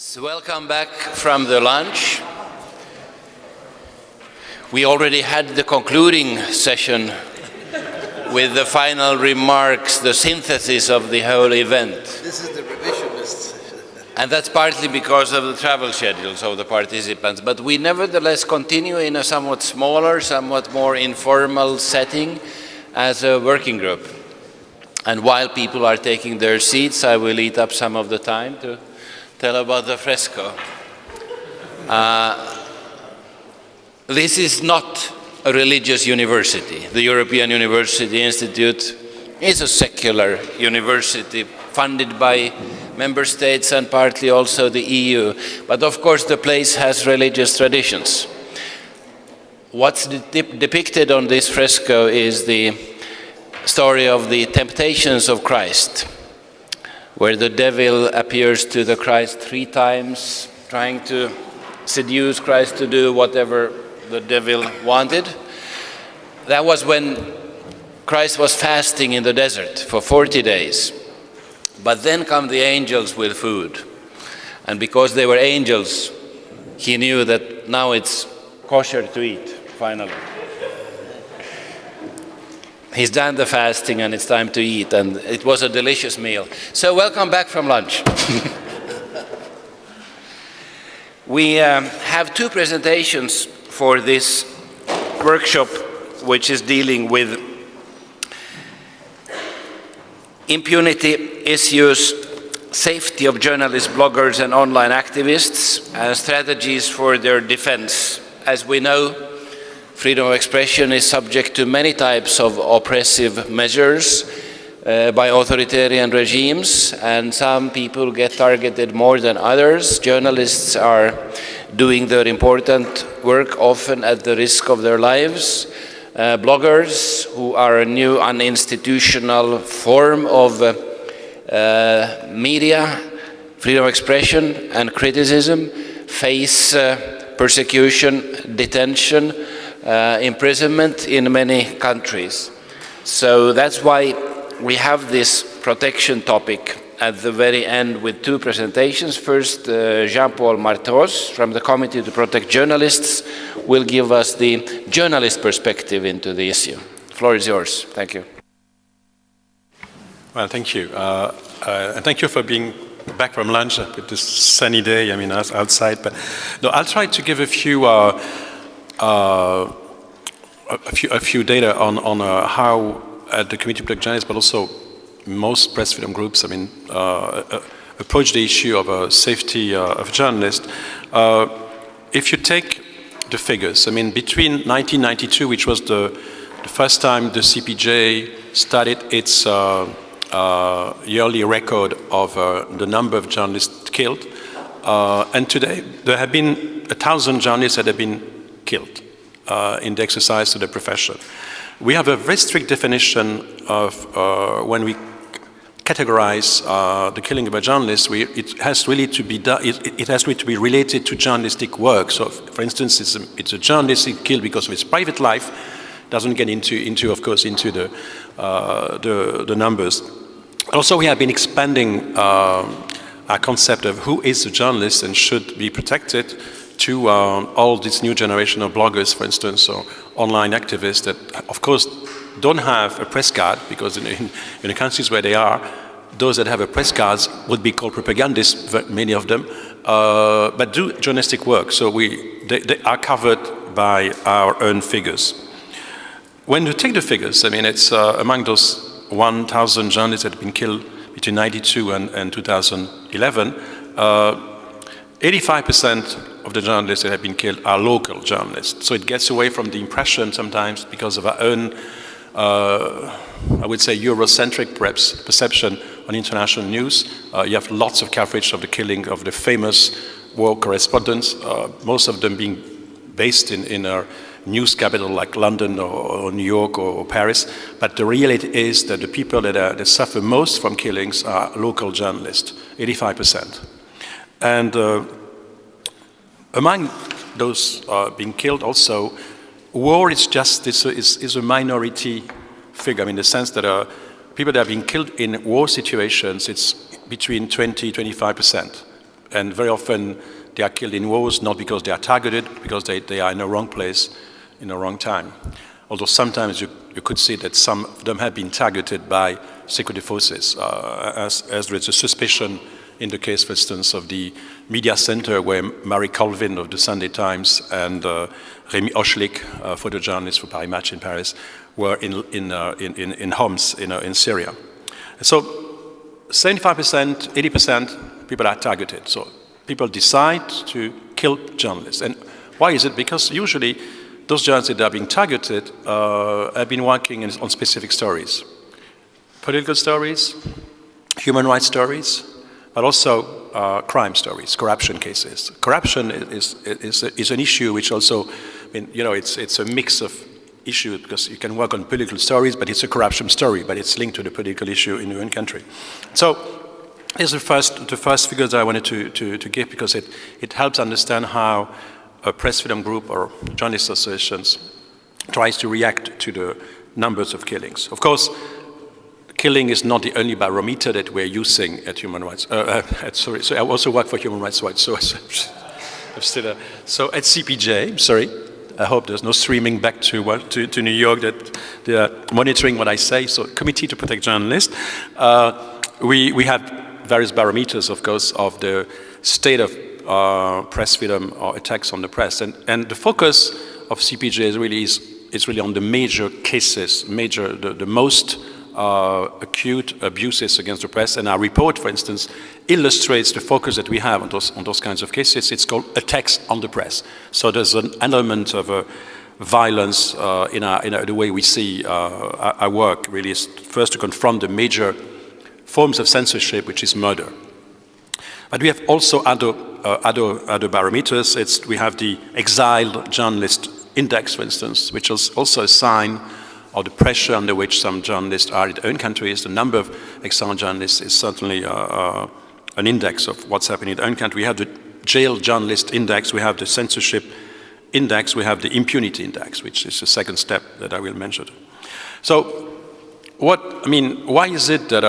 So welcome back from the lunch. We already had the concluding session with the final remarks, the synthesis of the whole event. This is the revisionist. And that's partly because of the travel schedules of the participants. But we nevertheless continue in a somewhat smaller, somewhat more informal setting as a working group. And while people are taking their seats, I will eat up some of the time to tell about the fresco. This is not a religious university. The European University Institute is a secular university funded by member states and partly also the EU. But of course the place has religious traditions. What's depicted on this fresco is the story of the temptations of Christ, where the devil appears to the Christ 3 times, trying to seduce Christ to do whatever the devil wanted. That was when Christ was fasting in the desert for 40 days. But then come the angels with food. And because they were angels, he knew that now it's kosher to eat, finally. He's done the fasting and it's time to eat, and it was a delicious meal. So welcome back from lunch. We have 2 presentations for this workshop, which is dealing with impunity issues, safety of journalists, bloggers, and online activists, and strategies for their defense. As we know, freedom of expression is subject to many types of oppressive measures by authoritarian regimes, and some people get targeted more than others. Journalists are doing their important work often at the risk of their lives. Bloggers, who are a new uninstitutional form of media, freedom of expression and criticism, face persecution, detention, imprisonment in many countries. So that's why we have this protection topic at the very end with 2 presentations. First, Jean-Paul Martos from the Committee to Protect Journalists will give us the journalist perspective into the issue. The floor is yours. Thank you. Well, thank you. And thank you for being back from lunch with this sunny day, outside. But no, I'll try to give a few data on how the Committee to Protect Journalists, but also most press freedom groups, approach the issue of safety of journalists. If you take the figures, between 1992, which was the first time the CPJ started its yearly record of the number of journalists killed, and today there have been 1,000 journalists that have been killed in the exercise of the profession. We have a very strict definition of when we categorize the killing of a journalist. It has really to be it has really to be related to journalistic work. So, for instance, it's a journalist killed because of his private life. Doesn't get into of course into the numbers. Also, we have been expanding our concept of who is a journalist and should be protected to all this new generation of bloggers, for instance, or online activists that, of course, don't have a press card, because in the countries where they are, those that have a press card would be called propagandists, many of them, but do journalistic work. So they are covered by our own figures. When you take the figures, it's among those 1,000 journalists that have been killed between 1992 and 2011, 85% of the journalists that have been killed are local journalists. So it gets away from the impression sometimes, because of our own, I would say, Eurocentric perhaps perception on international news. You have lots of coverage of the killing of the famous war correspondents, most of them being based in our news capital like London or New York or Paris. But the reality is that the people that suffer most from killings are local journalists, 85%. And among those being killed also, war is a minority figure, in the sense that people that are being killed in war situations, it's between 20-25%. And very often they are killed in wars, not because they are targeted, because they are in the wrong place, in the wrong time. Although sometimes you could see that some of them have been targeted by security forces, as there is a suspicion in the case, for instance, of the media center where Marie Colvin of the Sunday Times and Rémi Hochlik, photojournalist for Paris Match in Paris, were in Homs in Syria. So 75%, 80% people are targeted. So people decide to kill journalists. And why is it? Because usually those journalists that are being targeted have been working on specific stories. Political stories, human rights stories, but also crime stories, corruption cases. Corruption is an issue which also, it's a mix of issues because you can work on political stories, but it's a corruption story, but it's linked to the political issue in your own country. So here's the first figures that I wanted to give because it helps understand how a press freedom group or journalist associations tries to react to the numbers of killings. Of course, killing is not the only barometer that we're using at human rights. So I also work for Human Rights Watch. So I'm still so at CPJ. Sorry, I hope there's no streaming back to New York that they are monitoring what I say. So Committee to Protect Journalists. We have various barometers, of course, of the state of press freedom or attacks on the press, and the focus of CPJ is really on the major cases, the most acute abuses against the press. And our report, for instance, illustrates the focus that we have on those kinds of cases. It's called attacks on the press. So there's an element of violence in the way we see our work. Really, is first to confront the major forms of censorship, which is murder. But we have also other barometers. We have the Exiled Journalist Index, for instance, which is also a sign of the pressure under which some journalists are in their own countries. The number of exiled journalists is certainly an index of what's happening in their own country. We have the Jail Journalist Index, we have the Censorship Index, we have the Impunity Index, which is the second step that I will mention. So, why is it that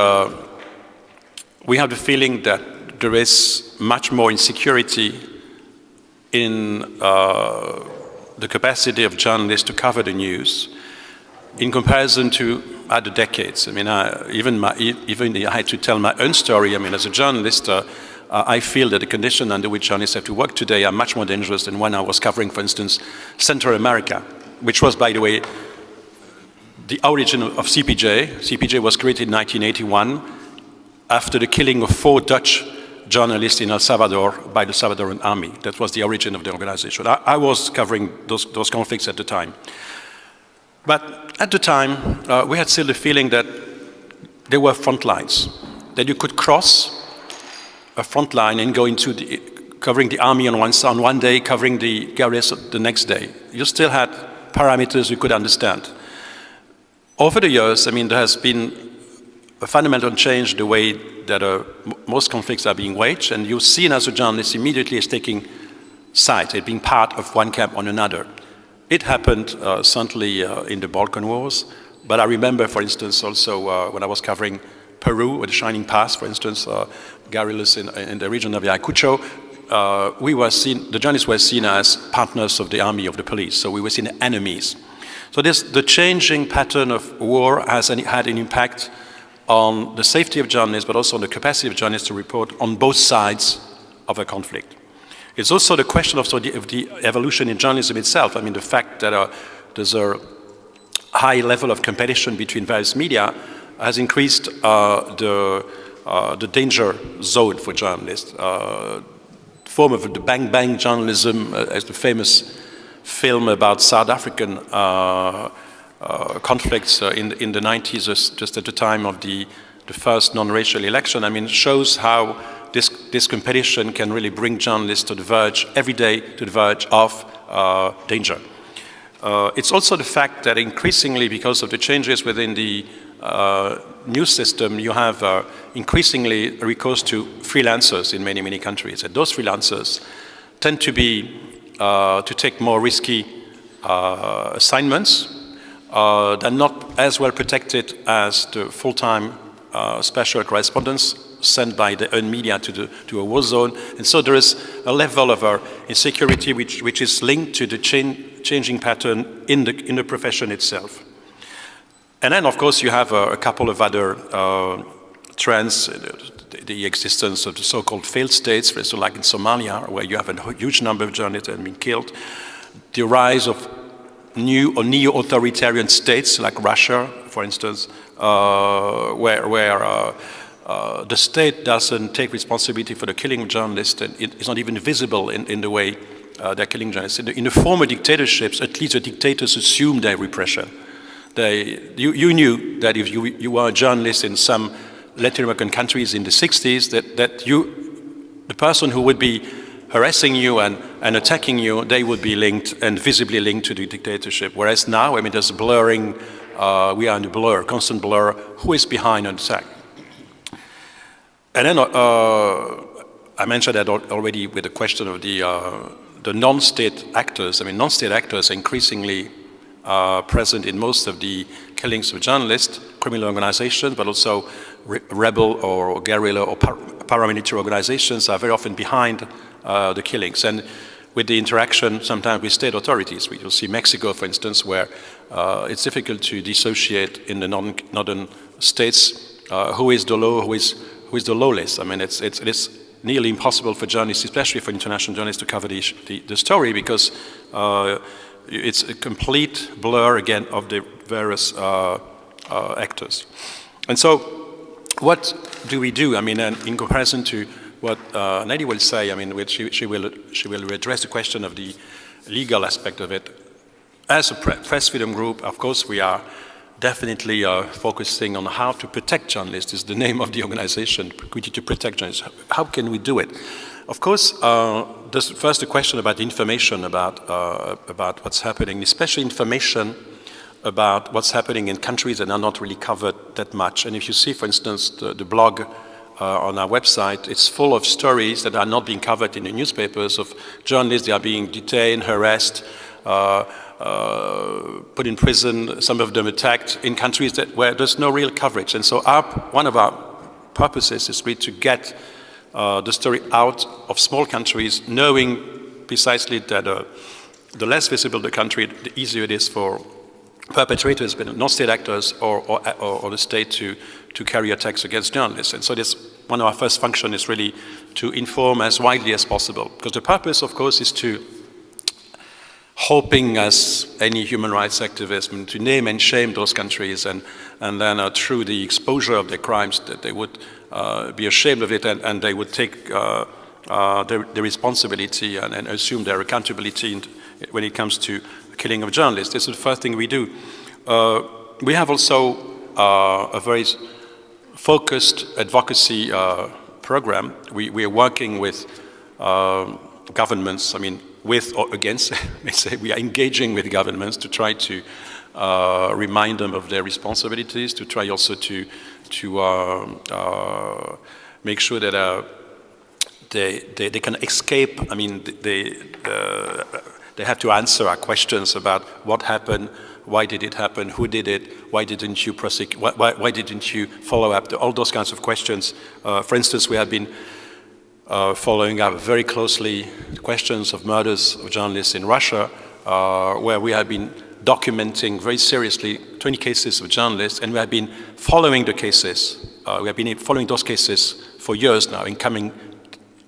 we have the feeling that there is much more insecurity in the capacity of journalists to cover the news in comparison to other decades? I had to tell my own story. As a journalist, I feel that the conditions under which journalists have to work today are much more dangerous than when I was covering, for instance, Central America, which was, by the way, the origin of CPJ. CPJ was created in 1981 after the killing of 4 Dutch journalists in El Salvador by the Salvadoran army. That was the origin of the organization. I was covering those conflicts at the time. But at the time, we had still the feeling that there were front lines, that you could cross a front line and go into covering the army on one day, covering the guerrillas the next day. You still had parameters you could understand. Over the years, there has been a fundamental change the way that most conflicts are being waged, and you're seen as a journalist immediately as taking sides, as being part of one camp or another. It happened certainly in the Balkan Wars, but I remember, for instance, also when I was covering Peru, with the Shining Pass, for instance, guerrillas in the region of Ayacucho, the journalists were seen as partners of the army, of the police, so we were seen as enemies. So the changing pattern of war has had an impact on the safety of journalists, but also on the capacity of journalists to report on both sides of a conflict. It's also the question of the evolution in journalism itself. The fact that there's a high level of competition between various media has increased the danger zone for journalists. Form of the bang-bang journalism, as the famous film about South African conflicts in the 90s, just at the time of the first non-racial election, shows how this competition can really bring journalists to the verge, every day to the verge of danger. It's also the fact that increasingly, because of the changes within the news system, you have increasingly recourse to freelancers in many, many countries. And those freelancers tend to take more risky assignments. They're not as well protected as the full-time special correspondents sent by the own media to a war zone. And so there is a level of insecurity which is linked to the changing pattern in the profession itself. And then, of course, you have a couple of other trends, the existence of the so-called failed states, for instance, like in Somalia, where you have a huge number of journalists that have been killed, the rise of new or neo-authoritarian states like Russia, for instance, where the state doesn't take responsibility for the killing of journalists, and it's not even visible in the way they're killing journalists. In the former dictatorships, at least the dictators assumed their repression. You knew that if you were a journalist in some Latin American countries in the 60s, that the person who would be harassing you and attacking you, they would be linked and visibly linked to the dictatorship. Whereas now, I mean, there's blurring, we are in a blur, constant blur, who is behind an attack. And then I mentioned that already with the question of the non-state actors. I mean, non-state actors are increasingly present in most of the killings of journalists, criminal organizations, but also rebel or guerrilla or paramilitary organizations are very often behind the killings. And with the interaction sometimes with state authorities, you'll see Mexico, for instance, where it's difficult to dissociate in the northern states who is the law, who is the lawless. I mean, it's nearly impossible for journalists, especially for international journalists, to cover the story because it's a complete blur again of the various actors. And so, what do we do? I mean, in comparison to what Nelly will say, I mean, which she will address the question of the legal aspect of it. As a press freedom group, of course, we are definitely focusing on how to protect journalists. Is the name of the organization, Committee to Protect Journalists. How can we do it? Of course, first the question about information about what's happening, especially information about what's happening in countries that are not really covered that much. And if you see, for instance, the blog on our website, it's full of stories that are not being covered in the newspapers of journalists that are being detained, harassed, put in prison, some of them attacked in countries where there's no real coverage. And so one of our purposes is really to get the story out of small countries, knowing precisely that the less visible the country, the easier it is for perpetrators, but non-state actors or the state to carry attacks against journalists. And so this, one of our first functions is really to inform as widely as possible. Because the purpose, of course, is to, hoping as any human rights activist, to name and shame those countries and then through the exposure of their crimes that they would be ashamed of it and they would take the responsibility and assume their accountability when it comes to killing of journalists. This is the first thing we do. We have also a very focused advocacy program. We are working with governments, I mean, with or against, I say we are engaging with governments to try to remind them of their responsibilities, to try also to make sure that they can escape. I mean, they have to answer our questions about what happened, why did it happen, who did it, why didn't you prosecute, why didn't you follow up, all those kinds of questions. For instance, we have been following up very closely questions of murders of journalists in Russia, where we have been documenting very seriously 20 cases of journalists, and we have been following the cases. We have been following those cases for years now.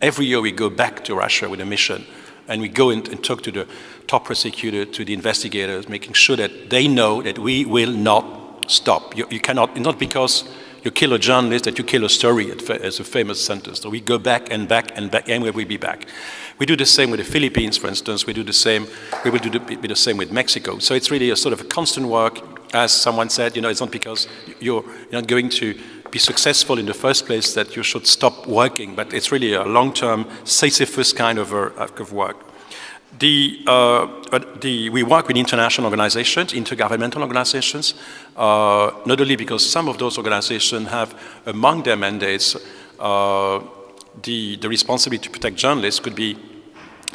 Every year we go back to Russia with a mission, and we go and talk to the top prosecutor, to the investigators, making sure that they know that we will not stop. You cannot, not because you kill a journalist that you kill a story, as a famous sentence. So we go back and back and back, and we will be back. We do the same with the Philippines, for instance. We will do the same with Mexico. So it's really a sort of a constant work. As someone said, it's not because you're not going to be successful in the first place that you should stop working, but it's really a long-term, Sisyphus kind of work. We work with international organizations, intergovernmental organizations, not only because some of those organizations have among their mandates the responsibility to protect journalists. Could be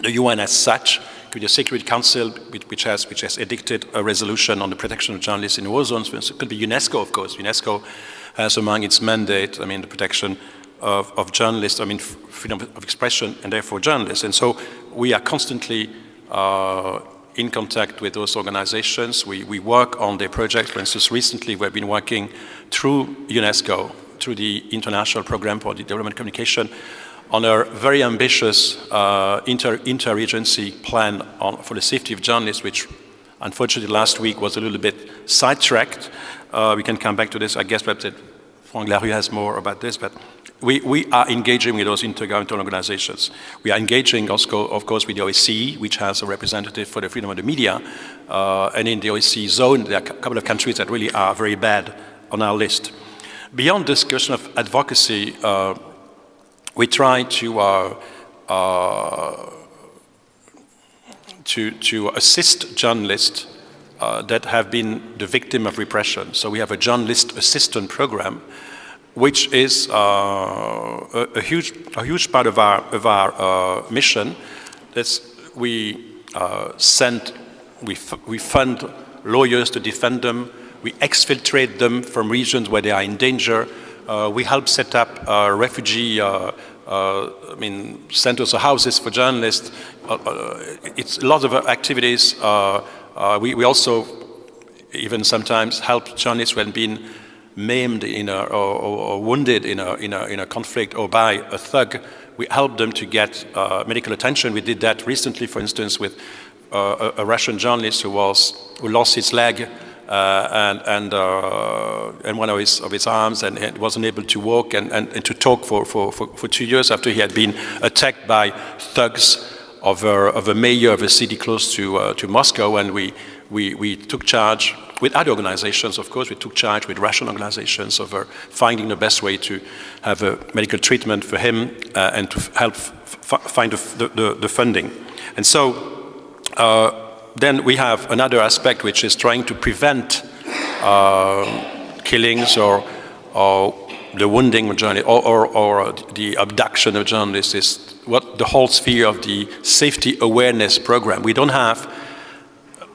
the UN as such, could be the Security Council, which has edicted a resolution on the protection of journalists in war zones. It could be UNESCO, of course. UNESCO has among its mandate, the protection of journalists, I mean freedom of expression, and therefore journalists. And so we are constantly in contact with those organizations. We work on their projects. For instance, recently we've been working through UNESCO, through the International Program for the Development Communication, on a very ambitious interagency plan for the safety of journalists, which unfortunately last week was a little bit sidetracked. We can come back to this. I guess perhaps Franck Larue has more about this, but we are engaging with those intergovernmental organizations. We are engaging also, of course, with the OSCE, which has a representative for the freedom of the media. And in the OSCE zone, there are a couple of countries that really are very bad on our list. Beyond discussion of advocacy, we try to assist journalists that have been the victim of repression. So we have a journalist assistance program, which is a huge part of our mission. We fund lawyers to defend them. We exfiltrate them from regions where they are in danger. We help set up refugee centers or houses for journalists. It's a lot of activities. We also even sometimes help journalists who have been maimed or wounded in a conflict or by a thug. We help them to get medical attention. We did that recently, for instance, with a Russian journalist who lost his leg and one of his arms, and wasn't able to walk and to talk for 2 years after he had been attacked by thugs of a mayor of a city close to Moscow. And we took charge with other organizations, of course. We took charge with Russian organizations of finding the best way to have a medical treatment for him and to help find the funding. And so then we have another aspect, which is trying to prevent killings or the wounding of journalists or the abduction of journalists. Is what the whole sphere of the safety awareness program. We don't have,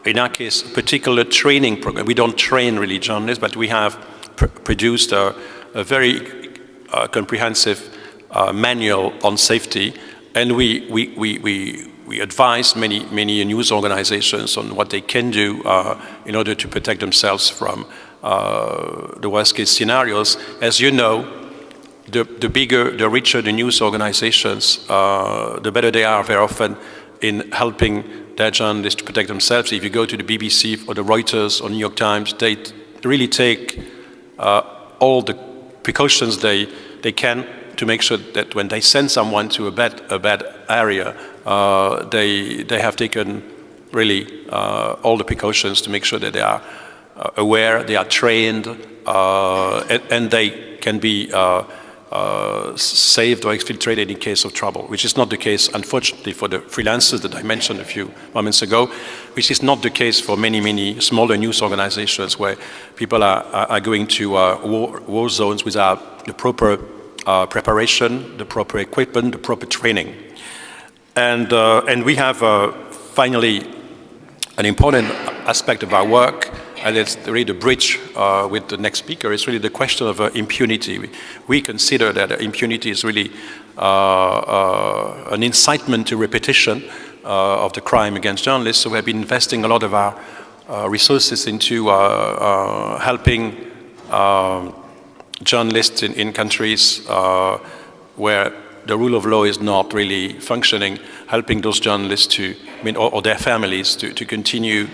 in our case, a particular training program. We don't train really journalists, but we have produced a very comprehensive manual on safety, and we advise many news organizations on what they can do in order to protect themselves from the worst case scenarios. As you know, the bigger, the richer the news organizations, the better they are very often in helping their journalists to protect themselves. If you go to the BBC or the Reuters or New York Times, they really take all the precautions they can to make sure that when they send someone to a bad area, they have taken really all the precautions to make sure that they are aware, they are trained, and they can be saved or exfiltrated in case of trouble, which is not the case, unfortunately, for the freelancers that I mentioned a few moments ago, which is not the case for many smaller news organizations where people are going to war zones without the proper preparation, the proper equipment, the proper training. And we have finally an important aspect of our work, and it's really the bridge with the next speaker. It's really the question of impunity. We consider that impunity is really an incitement to repetition of the crime against journalists. So we have been investing a lot of our resources into helping journalists in countries where the rule of law is not really functioning, helping those journalists or their families to continue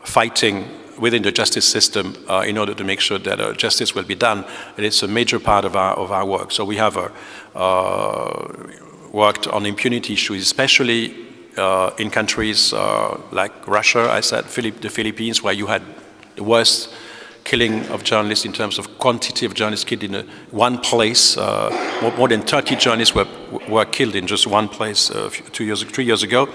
fighting within the justice system in order to make sure that justice will be done. And it's a major part of our work. So we have worked on impunity issues, especially in countries like Russia, I said, the Philippines, where you had the worst killing of journalists in terms of quantity of journalists killed in one place. More than 30 journalists were killed in just one place 3 years ago.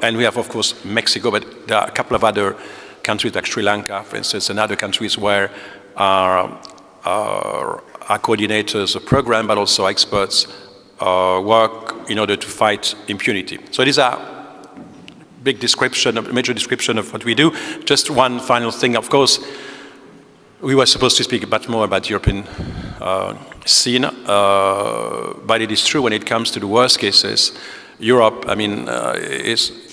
And we have, of course, Mexico, but there are a couple of other countries like Sri Lanka, for instance, and other countries where our coordinators of program, but also experts, work in order to fight impunity. So these are big description, a major description of what we do. Just one final thing, of course, we were supposed to speak a bit more about European seen, but it is true when it comes to the worst cases. Europe, I mean,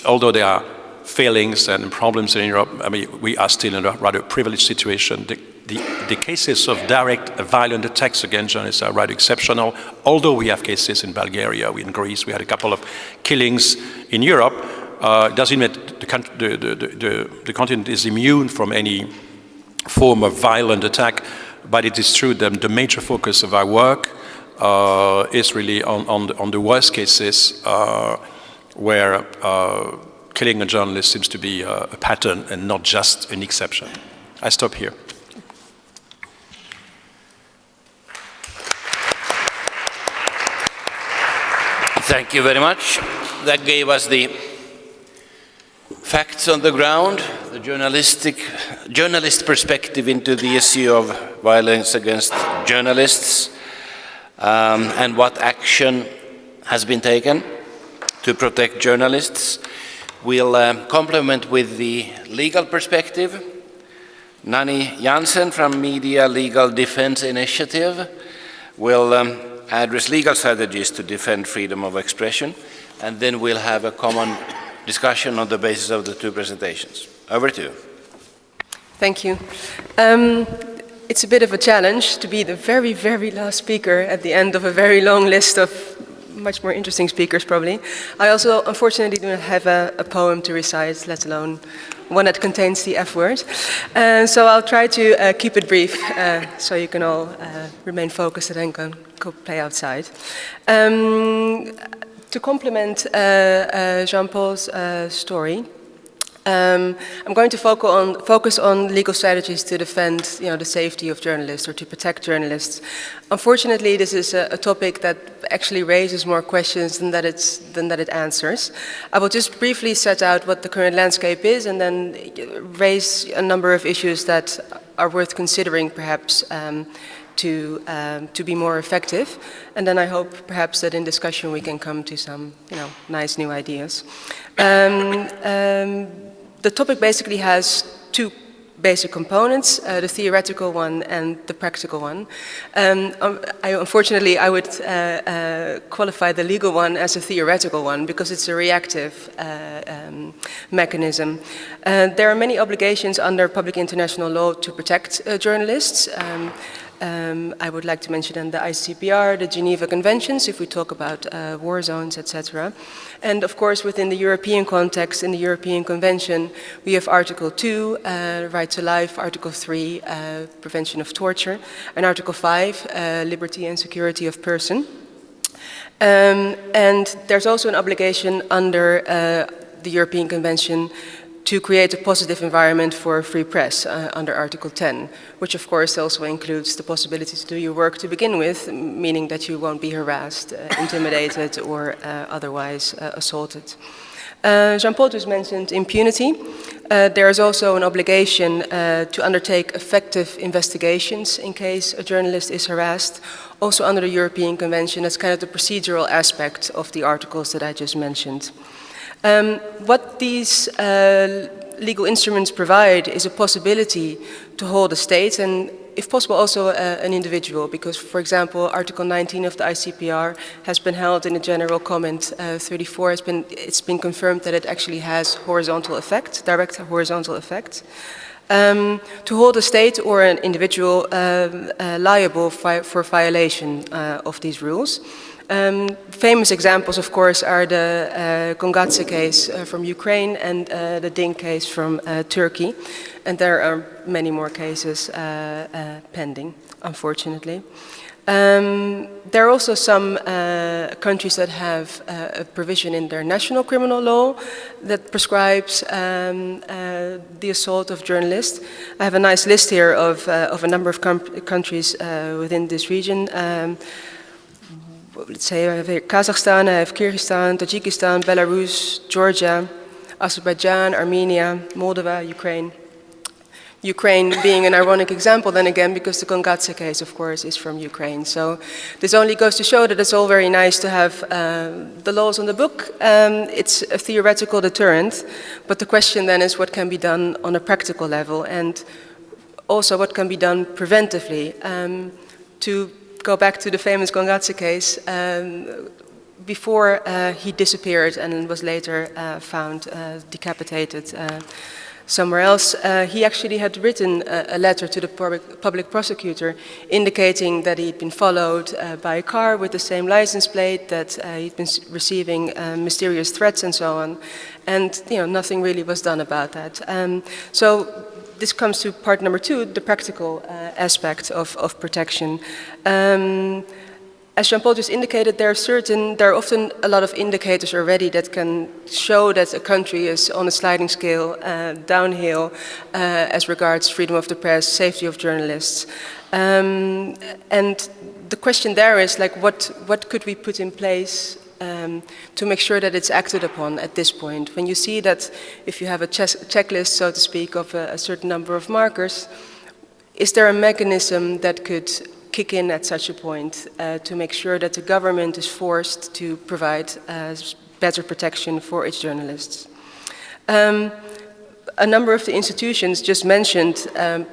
although there are failings and problems in Europe, I mean, we are still in a rather privileged situation. The cases of direct violent attacks against journalists are rather exceptional, although we have cases in Bulgaria, in Greece, we had a couple of killings in Europe. Doesn't mean that the continent is immune from any form of violent attack, but it is true that the major focus of our work is really on the worst cases where killing a journalist seems to be a pattern and not just an exception. I stop here. Thank you very much. That gave us the facts on the ground, the journalist perspective into the issue of violence against journalists, and what action has been taken to protect journalists. We'll complement with the legal perspective. Nani Jansen from Media Legal Defense Initiative will address legal strategies to defend freedom of expression, and then we'll have a common discussion on the basis of the two presentations. Over to you. Thank you. It's a bit of a challenge to be the very, very last speaker at the end of a very long list of much more interesting speakers, probably. I also, unfortunately, do not have a poem to recite, let alone one that contains the F word. So I'll try to keep it brief, so you can all remain focused and then go play outside. To complement Jean-Paul's story, I'm going to focus on legal strategies to defend, the safety of journalists or to protect journalists. Unfortunately, this is a topic that actually raises more questions than that it answers. I will just briefly set out what the current landscape is and then raise a number of issues that are worth considering, perhaps, to be more effective. And then I hope perhaps that in discussion we can come to some nice new ideas. The topic basically has two basic components, the theoretical one and the practical one. Unfortunately, I would qualify the legal one as a theoretical one because it's a reactive mechanism. There are many obligations under public international law to protect journalists. I would like to mention the ICCPR, the Geneva Conventions, if we talk about war zones, etc. And of course, within the European context, in the European Convention, we have Article 2, right to life, Article 3, prevention of torture, and Article 5, liberty and security of person. And there's also an obligation under the European Convention to create a positive environment for a free press under Article 10, which of course also includes the possibility to do your work to begin with, meaning that you won't be harassed, intimidated, or otherwise assaulted. Jean-Paul just mentioned impunity. There is also an obligation to undertake effective investigations in case a journalist is harassed, also under the European Convention. That's kind of the procedural aspect of the articles that I just mentioned. What these legal instruments provide is a possibility to hold a state and, if possible, also an individual, because, for example, Article 19 of the ICCPR has been held in a general comment 34. It's been confirmed that it actually has horizontal effect, direct horizontal effect. To hold a state or an individual liable for violation of these rules. Famous examples, of course, are the Kongadze case from Ukraine and the Ding case from Turkey. And there are many more cases pending, unfortunately. There are also some countries that have a provision in their national criminal law that prescribes the assault of journalists. I have a nice list here of a number of countries within this region. Let's say I have here Kazakhstan, I have Kyrgyzstan, Tajikistan, Belarus, Georgia, Azerbaijan, Armenia, Moldova, Ukraine. Ukraine being an ironic example then again, because the Kongadze case, of course, is from Ukraine. So this only goes to show that it's all very nice to have the laws on the book. It's a theoretical deterrent, but the question then is what can be done on a practical level and also what can be done preventively. to go back to the famous Gongatse case, before he disappeared and was later found decapitated somewhere else, he actually had written a letter to the public prosecutor indicating that he'd been followed by a car with the same license plate, that he'd been receiving mysterious threats and so on. And nothing really was done about that. So this comes to part number 2, the practical aspect of protection. As Jean-Paul just indicated, there are often a lot of indicators already that can show that a country is on a sliding scale downhill as regards freedom of the press, safety of journalists. And the question there is, like, what could we put in place to make sure that it's acted upon at this point? When you see that if you have a checklist, so to speak, of a certain number of markers, is there a mechanism that could kick in at such a point to make sure that the government is forced to provide better protection for its journalists? A number of the institutions just mentioned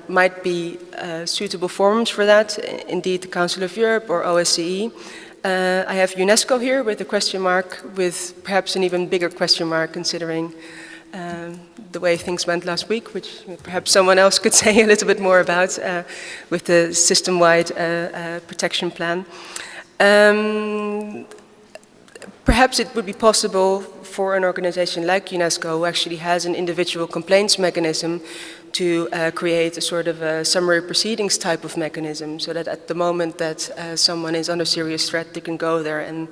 might be suitable forums for that, indeed the Council of Europe or OSCE. I have UNESCO here with a question mark, with perhaps an even bigger question mark considering the way things went last week, which perhaps someone else could say a little bit more about with the system-wide protection plan. Perhaps it would be possible for an organization like UNESCO, who actually has an individual complaints mechanism, to create a sort of a summary proceedings type of mechanism, so that at the moment that someone is under serious threat, they can go there and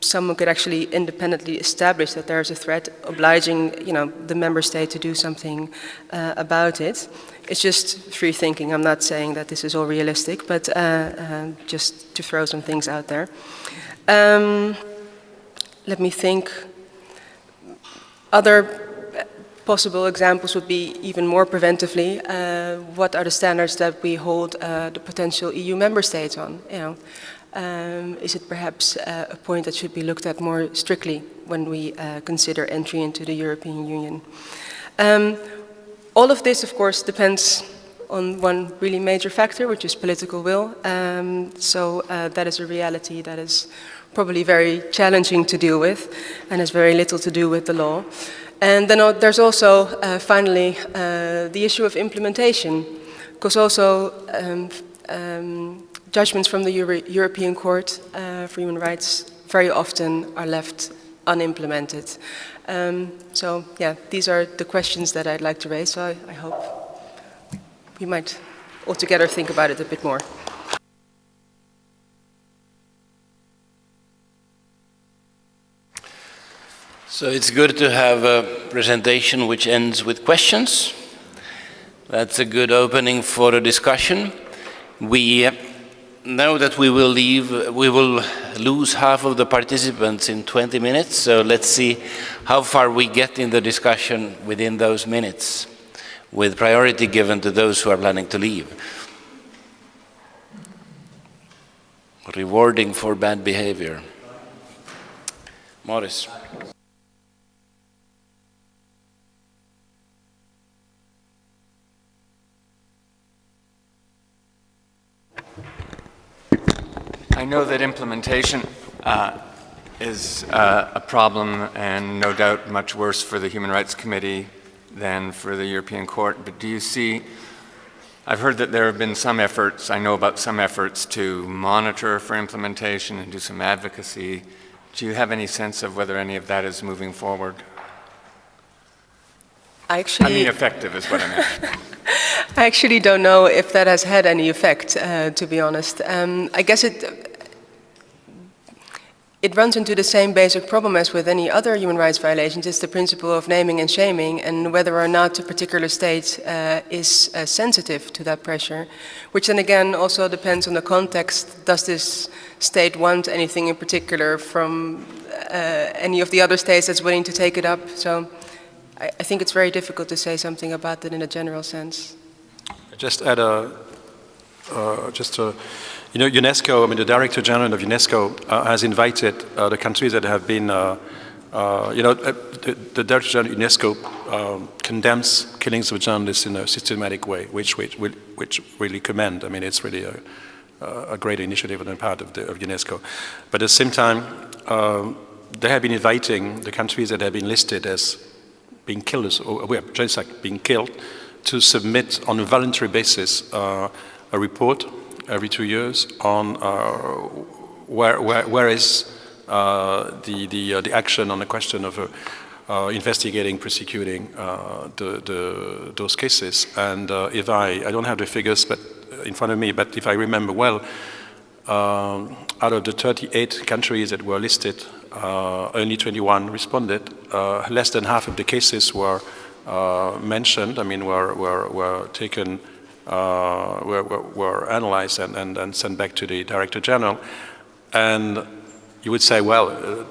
someone could actually independently establish that there is a threat, obliging the member state to do something about it. It's just free thinking. I'm not saying that this is all realistic, but just to throw some things out there. Let me think. Other possible examples would be even more preventively. What are the standards that we hold the potential EU member states on? Is it perhaps a point that should be looked at more strictly when we consider entry into the European Union? All of this, of course, depends on one really major factor, which is political will. So that is a reality that is probably very challenging to deal with and has very little to do with the law. And then there's also, finally, the issue of implementation, because also judgments from the European Court for Human Rights very often are left unimplemented. So yeah, these are the questions that I'd like to raise, so I hope we might altogether think about it a bit more. So it's good to have a presentation which ends with questions. That's a good opening for a discussion. We know that we will lose half of the participants in 20 minutes, so let's see how far we get in the discussion within those minutes, with priority given to those who are planning to leave. Rewarding for bad behavior. Morris. I know that implementation is a problem, and no doubt much worse for the Human Rights Committee than for the European Court, but do you see, I've heard that there have been some efforts, I know about some efforts to monitor for implementation and do some advocacy. Do you have any sense of whether any of that is moving forward? I mean effective is what I meant. I actually don't know if that has had any effect, to be honest. I guess it runs into the same basic problem as with any other human rights violations. It's the principle of naming and shaming, and whether or not a particular state is sensitive to that pressure, which then again also depends on the context. Does this state want anything in particular from any of the other states that's willing to take it up? So I think it's very difficult to say something about that in a general sense. Just add UNESCO, I mean the Director General of UNESCO has invited the countries that have been The Director General UNESCO condemns killings of journalists in a systematic way, which really commend. I mean, it's really a great initiative on the part of UNESCO. But at the same time, they have been inviting the countries that have been listed as being killers, or just like being killed, to submit on a voluntary basis a report every 2 years on where is the action on the question of investigating, prosecuting those cases. And if I don't have the figures but in front of me, but if I remember well, out of the 38 countries that were listed, only 21 responded. Less than half of the cases were mentioned. I mean, were taken, were analyzed and sent back to the Director General. And you would say, well,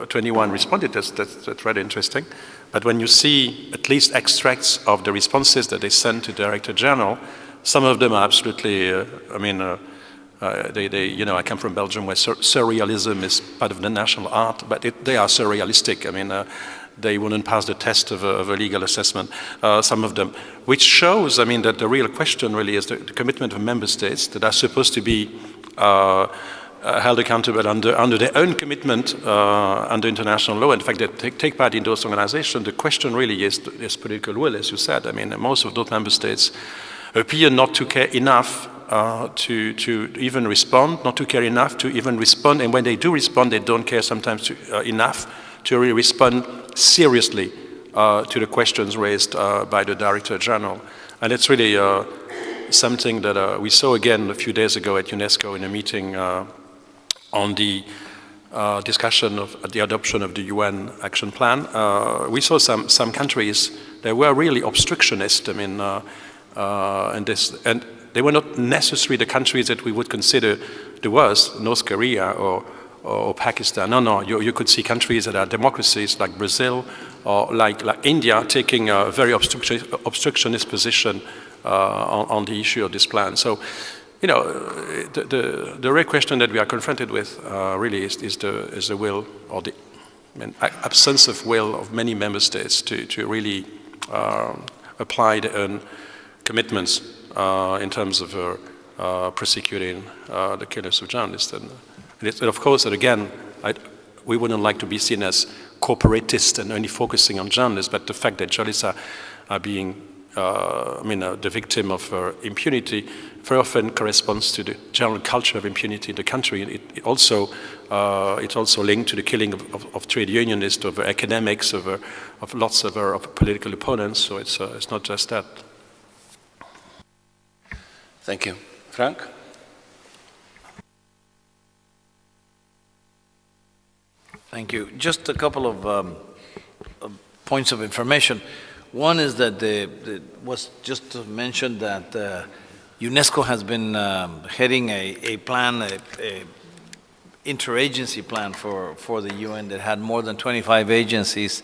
21 responded. That's rather interesting. But when you see at least extracts of the responses that they sent to Director General, some of them are absolutely. I come from Belgium, where surrealism is part of the national art, but they are surrealistic. I mean, they wouldn't pass the test of a legal assessment, some of them, which shows, I mean, that the real question really is the commitment of member states that are supposed to be held accountable under their own commitment under international law. In fact, they take part in those organizations. The question really is political will, as you said. I mean, most of those member states appear not to care enough to even respond, not to care enough to even respond, and when they do respond, they don't care sometimes enough to really respond seriously to the questions raised by the Director General. And it's really something that we saw again a few days ago at UNESCO in a meeting on the discussion of the adoption of the UN Action Plan. We saw some countries that were really obstructionist. I mean, and they were not necessarily the countries that we would consider the worst, North Korea or Pakistan. No, you could see countries that are democracies like Brazil or like India taking a very obstructionist position on the issue of this plan. So, the real question that we are confronted with really is the will or the absence of will of many member states to really apply their own commitments in terms of prosecuting the killers of journalists. And of course, and again, we wouldn't like to be seen as corporatist and only focusing on journalists, but the fact that journalists are being the victim of impunity very often corresponds to the general culture of impunity in the country. It's also linked to the killing of trade unionists, of academics, of lots of political opponents. So it's not just that. Thank you. Frank? Thank you. Just a couple of points of information. One is that it was just mentioned that UNESCO has been heading a plan, a interagency plan for the UN that had more than 25 agencies.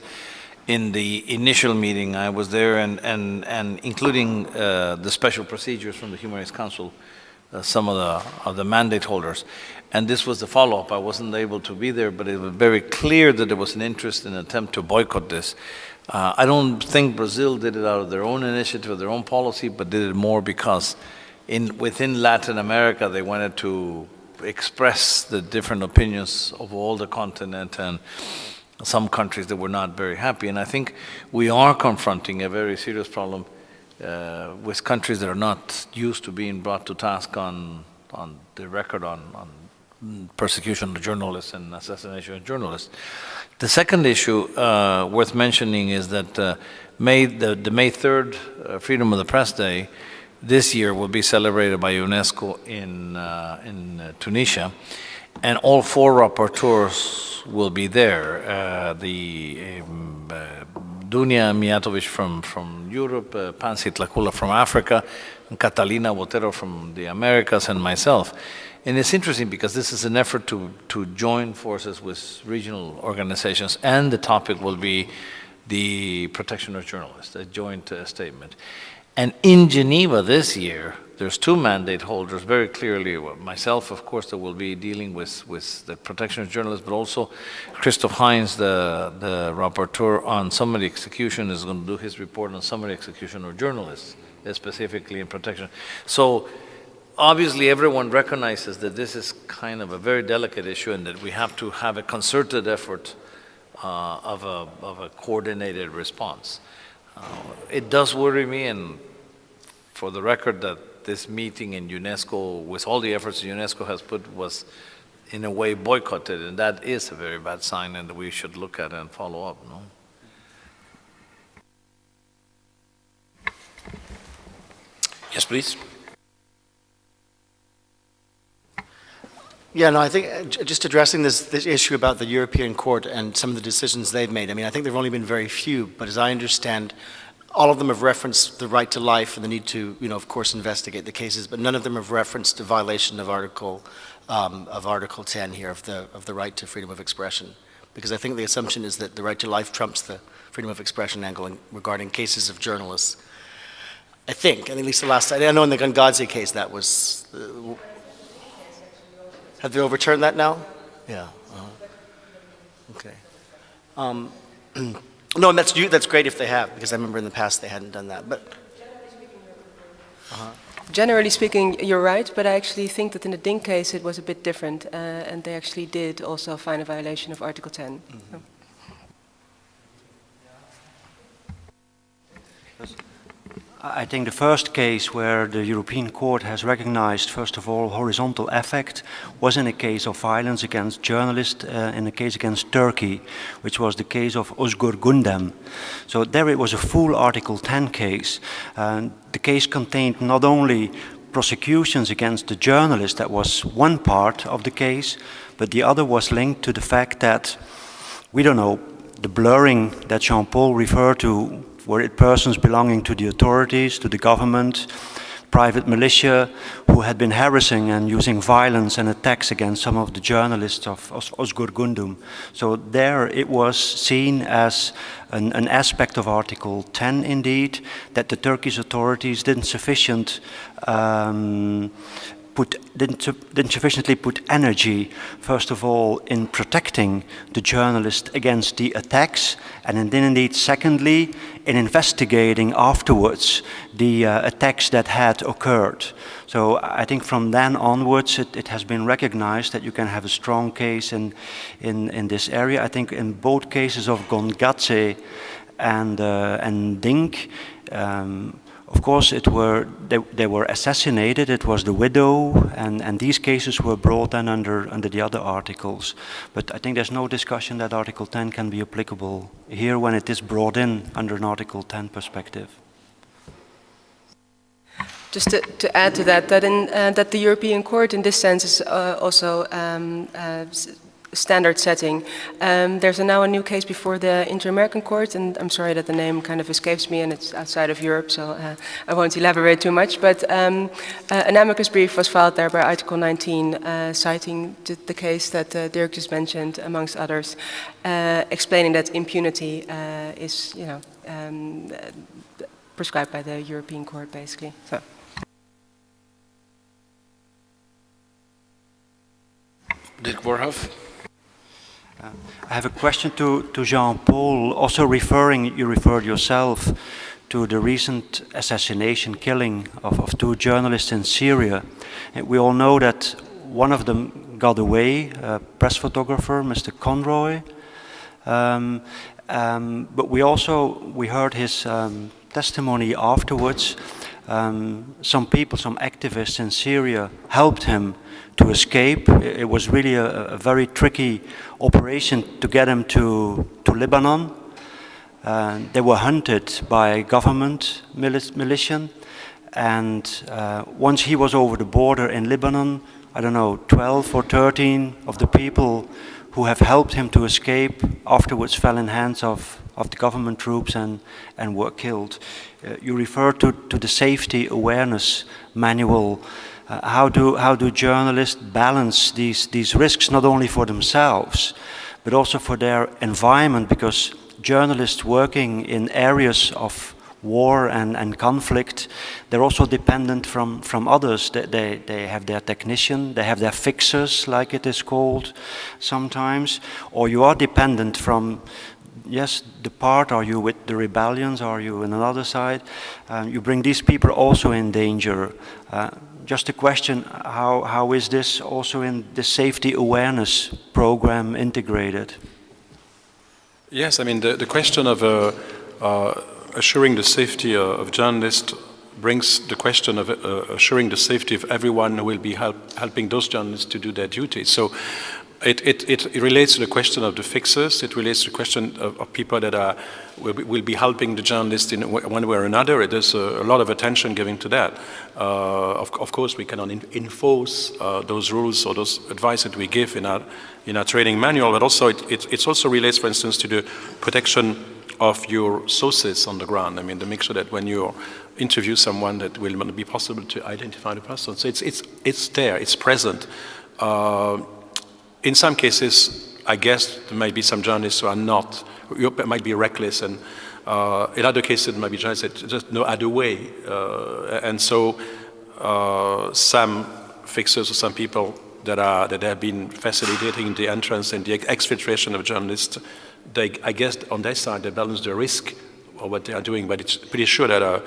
In the initial meeting, I was there, and including the special procedures from the Human Rights Council, some of the mandate holders. And this was the follow-up. I wasn't able to be there, but it was very clear that there was an interest in an attempt to boycott this. I don't think Brazil did it out of their own initiative, their own policy, but did it more because within Latin America, they wanted to express the different opinions of all the continent, and some countries that were not very happy. And I think we are confronting a very serious problem with countries that are not used to being brought to task on the record on persecution of journalists and assassination of journalists. The second issue worth mentioning is that the May 3rd Freedom of the Press Day this year will be celebrated by UNESCO in Tunisia, and all 4 rapporteurs will be there. Dunia Mijatovic from Europe, Pansi Tlakula from Africa, and Catalina Botero from the Americas, and myself. And it's interesting because this is an effort to join forces with regional organizations, and the topic will be the protection of journalists, a joint statement. And in Geneva this year, there's two mandate holders very clearly. Myself, of course, that will be dealing with the protection of journalists, but also Christoph Heinz, the rapporteur on summary execution, is going to do his report on summary execution of journalists, specifically in protection. So obviously everyone recognizes that this is kind of a very delicate issue and that we have to have a concerted effort of a coordinated response. It does worry me, and for the record, that this meeting in UNESCO, with all the efforts UNESCO has put, was in a way boycotted, and that is a very bad sign, and we should look at it and follow up, no? Yes, please. Yeah, no, I think just addressing this issue about the European Court and some of the decisions they've made, I mean, I think there have only been very few, but as I understand, all of them have referenced the right to life and the need to, of course, investigate the cases, but none of them have referenced a violation of Article 10 here, of the right to freedom of expression. Because I think the assumption is that the right to life trumps the freedom of expression angle regarding cases of journalists. I think, and at least the last, I know in the Gangadze case that was, have they overturned that now? Yeah. Okay. No, and that's great if they have, because I remember in the past they hadn't done that. But generally speaking, you're right, but I actually think that in the Dink case it was a bit different, and they actually did also find a violation of Article 10. Mm-hmm. I think the first case where the European Court has recognized, first of all, horizontal effect was in a case of violence against journalists, in a case against Turkey, which was the case of Özgür Gündem. So there it was a full Article 10 case. The case contained not only prosecutions against the journalist, that was one part of the case, but the other was linked to the fact that, we don't know, the blurring that Jean-Paul referred to, were it persons belonging to the authorities, to the government, private militia, who had been harassing and using violence and attacks against some of the journalists of Özgür Gündem. So there it was seen as an aspect of Article 10 indeed, that the Turkish authorities didn't sufficiently put energy, first of all, in protecting the journalist against the attacks, and then indeed, secondly, in investigating afterwards the attacks that had occurred. So I think from then onwards, it has been recognized that you can have a strong case in this area. I think in both cases of Gangadze and Dink, of course, they were assassinated. It was the widow, and these cases were brought then under the other articles. But I think there's no discussion that Article 10 can be applicable here when it is brought in under an Article 10 perspective. Just to add to that, that the European Court in this sense is also standard setting. There's now a new case before the Inter-American Court, and I'm sorry that the name kind of escapes me, and it's outside of Europe, so I won't elaborate too much, but an amicus brief was filed there by Article 19, citing the case that Dirk just mentioned, amongst others, explaining that impunity is, prescribed by the European Court, basically. So. Dirk Borhoff. I have a question to Jean-Paul, also you referred yourself to the recent assassination, killing of two journalists in Syria. And we all know that one of them got away, a press photographer, Mr. Conroy. But we heard his testimony afterwards. Some people, some activists in Syria helped him to escape. It was really a very tricky operation to get him to Lebanon. They were hunted by government militia, and once he was over the border in Lebanon, I don't know, 12 or 13 of the people who have helped him to escape afterwards fell in hands of the government troops and were killed. You refer to the safety awareness manual. How do journalists balance these risks, not only for themselves, but also for their environment? Because journalists working in areas of war and conflict, they're also dependent from others. They have their technician, they have their fixers, like it is called sometimes, or you are dependent from, yes, the part, are you with the rebellions, are you on another side? You bring these people also in danger. Just a question, how is this also in the safety awareness program integrated? Yes, I mean, the question of assuring the safety of journalists brings the question of assuring the safety of everyone who will be helping those journalists to do their duty. So it relates to the question of the fixers, it relates to the question of people that will be helping the journalists in one way or another. There's a lot of attention given to that. Of course, we cannot enforce those rules or those advice that we give in our training manual, but also it also relates, for instance, to the protection of your sources on the ground. I mean, to make sure that when you interview someone, that will not be possible to identify the person. So it's there, it's present. In some cases, I guess there might be some journalists who might be reckless, and in other cases, there might be journalists that just no other way. And so some fixers or some people that have been facilitating the entrance and the exfiltration of journalists, I guess on their side, they balance the risk of what they are doing, but it's pretty sure that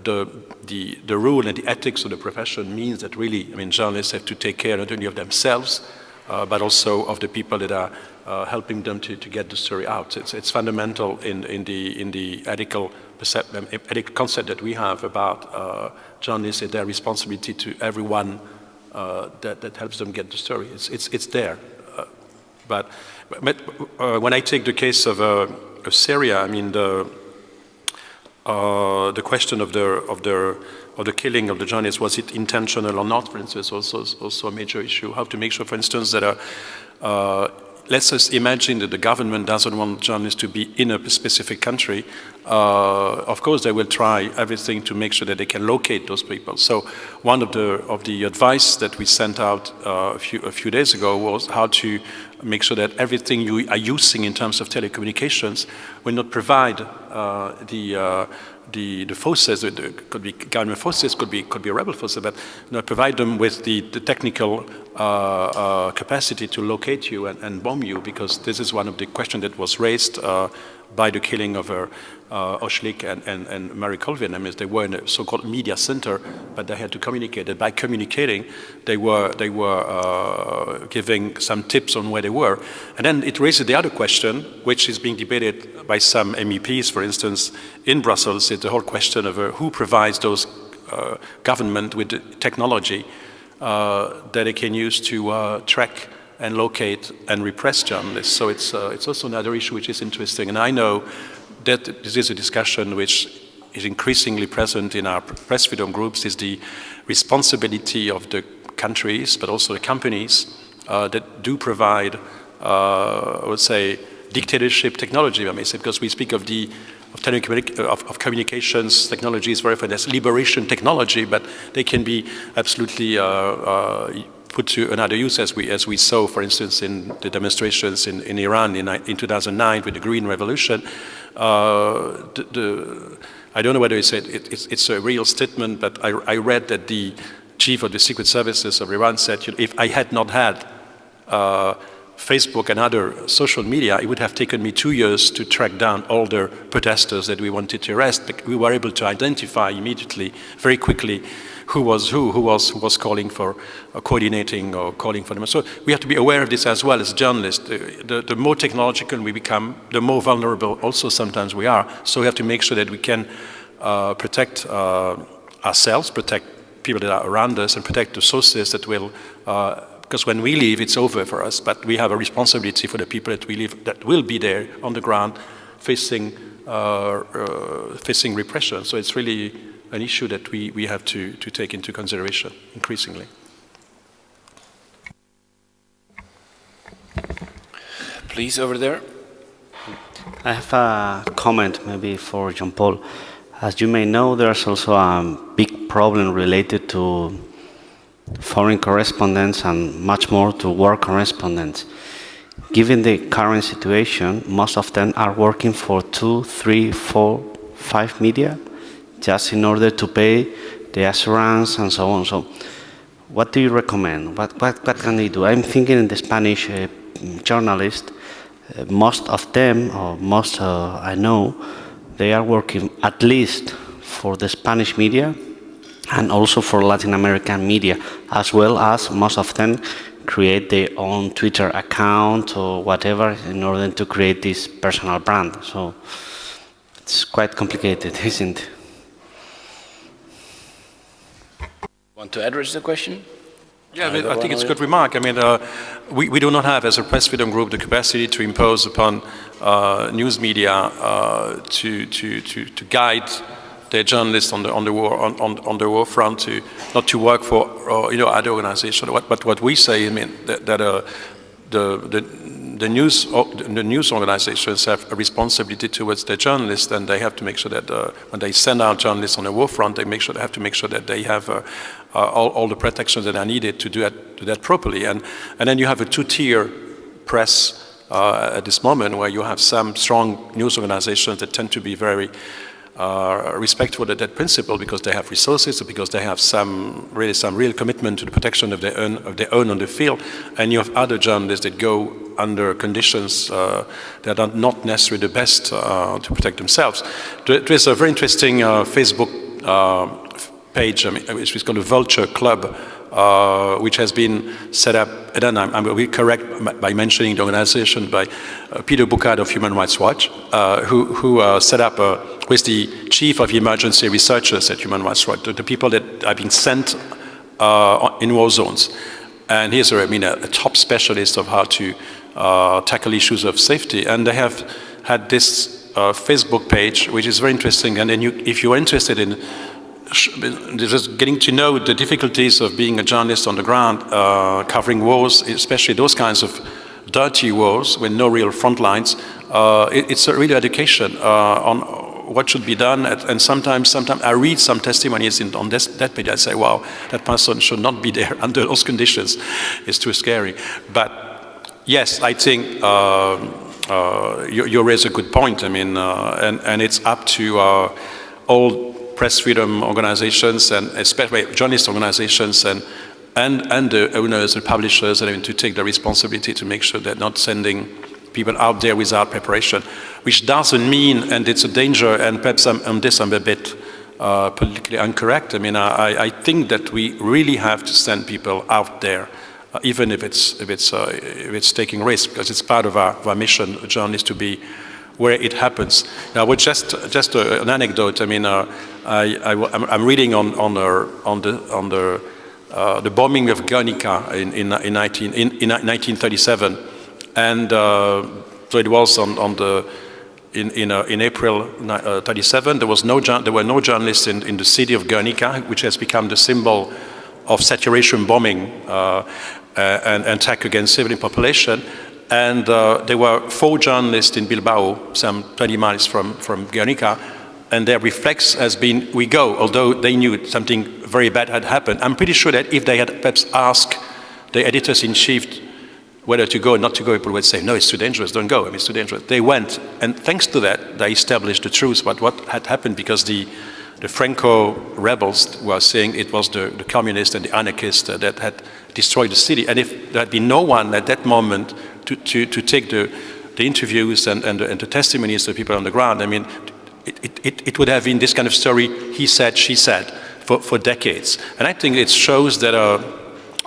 the rule and the ethics of the profession means that really, I mean, journalists have to take care not only of themselves, but also of the people that are helping them to get the story out. It's fundamental in the ethical concept that we have about journalists and their responsibility to everyone that helps them get the story. It's there. But when I take the case of Syria, I mean the question of the killing of the journalists, was it intentional or not, for instance, also a major issue. How to make sure, for instance, that let's just imagine that the government doesn't want journalists to be in a specific country. Of course, they will try everything to make sure that they can locate those people. So one of the advice that we sent out a few days ago was how to make sure that everything you are using in terms of telecommunications will not provide the forces, could be government forces, could be rebel forces, but provide them with the technical capacity to locate you and bomb you, because this is one of the questions that was raised by the killing of Oshlik and Mary Colvin. I mean, they were in a so-called media center, but they had to communicate. And by communicating, they were giving some tips on where they were. And then it raises the other question, which is being debated by some MEPs, for instance, in Brussels. It's the whole question of who provides those government with the technology that they can use to track and locate and repress journalists. So it's also another issue which is interesting. And I know that this is a discussion which is increasingly present in our press freedom groups, is the responsibility of the countries, but also the companies that do provide, I would say, dictatorship technology, I may say, because we speak of communications technology is verified as liberation technology, but they can be absolutely put to another use, as we saw, for instance, in the demonstrations in Iran in 2009 with the Green Revolution. I don't know whether it's a real statement, but I read that the chief of the secret services of Iran said, if I had not had Facebook and other social media, it would have taken me 2 years to track down all the protesters that we wanted to arrest. We were able to identify immediately, very quickly, who was calling for coordinating or calling for them. So we have to be aware of this as well as journalists. The more technological we become, the more vulnerable also sometimes we are. So we have to make sure that we can protect ourselves, protect people that are around us, and protect the sources that will, because when we leave, it's over for us, but we have a responsibility for the people that we leave, that will be there on the ground facing repression. So it's really an issue that we have to take into consideration increasingly. Please, over there. I have a comment maybe for Jean-Paul. As you may know, there's also a big problem related to foreign correspondents and much more to war correspondents. Given the current situation, most of them are working for 2, 3, 4, 5 media. just in order to pay the assurance and so on. So what do you recommend? What can they do? I'm thinking in the Spanish journalists, most of them, or most I know, they are working at least for the Spanish media and also for Latin American media, as well as most of them create their own Twitter account or whatever in order to create this personal brand. So it's quite complicated, isn't it? Want to address the question? Yeah, I think it's a good remark. I mean, we do not have, as a press freedom group, the capacity to impose upon news media to guide their journalists on the war front to not to work for other organizations. But what we say, I mean, that the news organizations have a responsibility towards their journalists, and they have to make sure that when they send out journalists on the war front, they have to make sure that they have all the protections that are needed to do that properly. And then you have a two-tier press at this moment, where you have some strong news organizations that tend to be very respectful of that principle because they have resources, or because they have some real commitment to the protection of their own on the field, and you have other journalists that go under conditions that are not necessarily the best to protect themselves. There is a very interesting Facebook page, which is called the Vulture Club, which has been set up, and then I will be correct by mentioning the organization by Peter Bucard of Human Rights Watch, who set up with the chief of emergency researchers at Human Rights Watch, the people that are being sent in war zones. And he's a top specialist of how to tackle issues of safety. And they have had this Facebook page, which is very interesting. And then if you're interested in just getting to know the difficulties of being a journalist on the ground, covering wars, especially those kinds of dirty wars with no real front lines, it's a real education on what should be done. And sometimes I read some testimonies on that page. I say, wow, that person should not be there under those conditions. It's too scary. But yes, I think you raise a good point. I mean, and it's up to all press freedom organizations, and especially journalist organizations, and the owners and publishers, and to take the responsibility to make sure they're not sending people out there without preparation, which doesn't mean, and it's a danger, and perhaps on this I'm a bit politically incorrect. I mean, I think that we really have to send people out there, even if it's taking risk, because it's part of our mission, journalists, to be where it happens. Now, just an anecdote. I mean, I'm reading on the bombing of Guernica in 1937, and so it was in April 37. There were no journalists in the city of Guernica, which has become the symbol of saturation bombing and attack against civilian population. And there were 4 journalists in Bilbao, some 20 miles from Guernica, and their reflex has been, we go, although they knew something very bad had happened. I'm pretty sure that if they had perhaps asked the editors-in-chief whether to go or not to go, people would say, no, it's too dangerous, don't go, I mean, it's too dangerous. They went, and thanks to that, they established the truth about what had happened, because the Franco rebels were saying it was the communists and the anarchists that had destroyed the city. And if there had been no one at that moment to take the interviews and the testimonies of people on the ground, I mean, it would have been this kind of story, he said, she said, for decades. And I think it shows that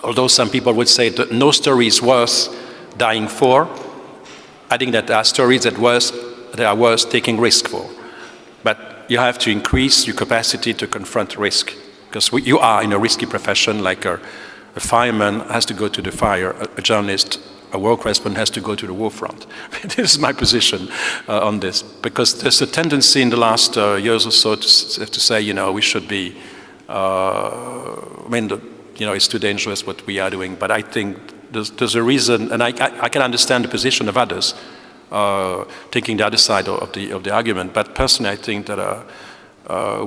although some people would say that no story is worth dying for, I think that there are stories that are worth taking risk for. But you have to increase your capacity to confront risk, because you are in a risky profession, like a fireman has to go to the fire, a journalist, a war correspondent has to go to the war front. This is my position on this, because there's a tendency in the last years or so to say, we should be, it's too dangerous what we are doing. But I think there's a reason, and I can understand the position of others, taking the other side of the argument. But personally, I think that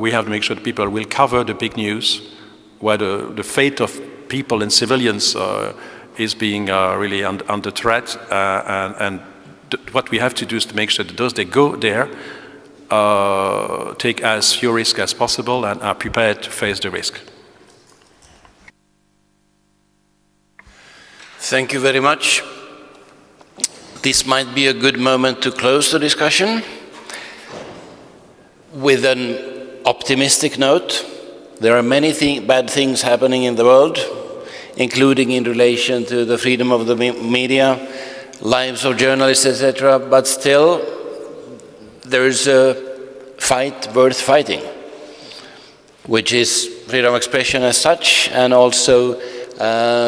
we have to make sure that people will cover the big news, where the fate of people and civilians is being really under threat, and what we have to do is to make sure that those that go there take as few risks as possible and are prepared to face the risk. Thank you very much. This might be a good moment to close the discussion with an optimistic note. There are many bad things happening in the world, including in relation to the freedom of the media, lives of journalists, etc. But still, there is a fight worth fighting, which is freedom of expression as such, and also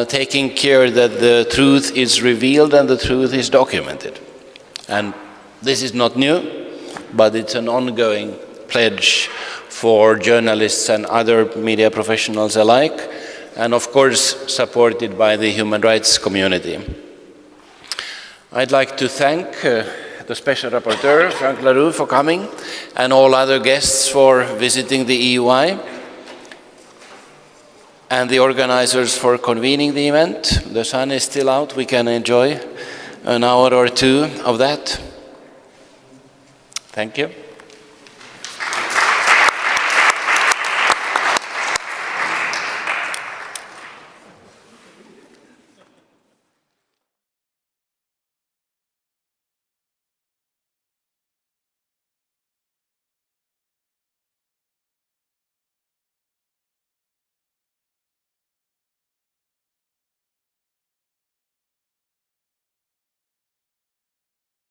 taking care that the truth is revealed and the truth is documented. And this is not new, but it's an ongoing pledge for journalists and other media professionals alike, and of course supported by the human rights community. I'd like to thank the Special Rapporteur, Frank LaRue, for coming, and all other guests for visiting the EUI, and the organizers for convening the event. The sun is still out, we can enjoy an hour or two of that. Thank you.